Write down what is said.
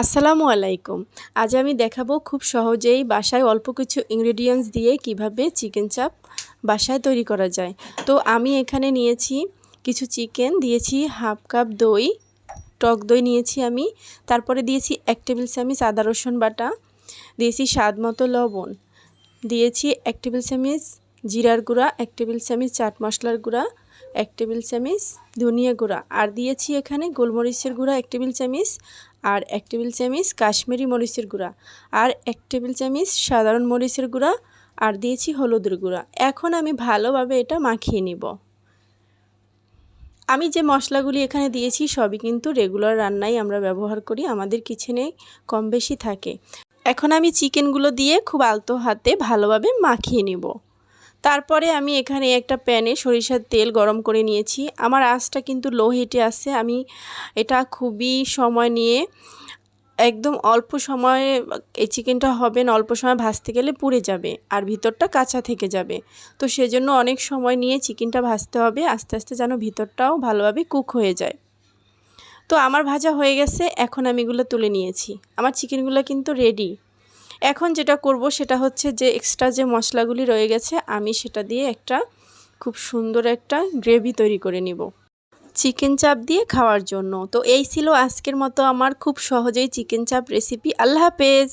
আসসালামু আলাইকুম। আজ আমি দেখাবো খুব সহজেই বাসায় অল্প কিছু ইনগ্রেডিয়েন্টস দিয়ে কিভাবে চিকেন চাপ বাসায় তৈরি করা যায়। তো আমি এখানে নিয়েছি কিছু চিকেন, দিয়েছি হাফ কাপ দই, টক দই নিয়েছি আমি। তারপরে দিয়েছি 1 টেবিল চামচ আদা রসুন বাটা, দিয়েছি স্বাদ মতো লবণ, দিয়েছি 1 টেবিল চামচ জিরার গুঁড়া, 1 টেবিল চামচ চাট মশলার গুঁড়া, 1 টেবিল চামচ ধনিয়া গুঁড়া, আর দিয়েছি এখানে গোলমরিচের গুঁড়া 1 টেবিল চামচ, আর 1 টেবিল চামচ কাশ্মীরি মরিচের গুঁড়া, আর 1 টেবিল চামচ সাধারণ মরিচের গুঁড়া, আর দিয়েছি হলুদের গুঁড়া। এখন আমি ভালোভাবে এটা মাখিয়ে নিব। আমি যে মশলাগুলি এখানে দিয়েছি সবই কিন্তু রেগুলার রান্নায় আমরা ব্যবহার করি, আমাদের কিচেনে কম বেশি থাকে। এখন আমি চিকেনগুলো দিয়ে খুব আলতো হাতে ভালোভাবে মাখিয়ে নিব। তারপরে আমি এখানে একটা প্যানে সরিষার তেল গরম করে নিয়েছি। আমার আঁচটা কিন্তু লো হিটে আছে। আমি এটা খুবই সময় নিয়ে একদম অল্প সময়ে এই চিকেনটা হবে না, অল্প সময় ভাজতে গেলে পুড়ে যাবে আর ভিতরটা কাঁচা থেকে যাবে। তো সেজন্য অনেক সময় নিয়ে চিকেনটা ভাজতে হবে, আস্তে আস্তে যেন ভিতরটাও ভালোভাবে কুক হয়ে যায়। তো আমার ভাজা হয়ে গেছে, এখন আমি এগুলো তুলে নিয়েছি। আমার চিকেনগুলো কিন্তু রেডি। এখন যেটা করব সেটা হচ্ছে যে এক্সট্রা যে মশলাগুলি রয়ে গেছে আমি সেটা দিয়ে একটা খুব সুন্দর একটা গ্রেভি তৈরি করে নিব চিকেন চাপ দিয়ে খাওয়ার জন্য। তো এই ছিল আজকের মতো আমার খুব সহজেই চিকেন চাপ রেসিপি। আল্লাহ হাফেজ।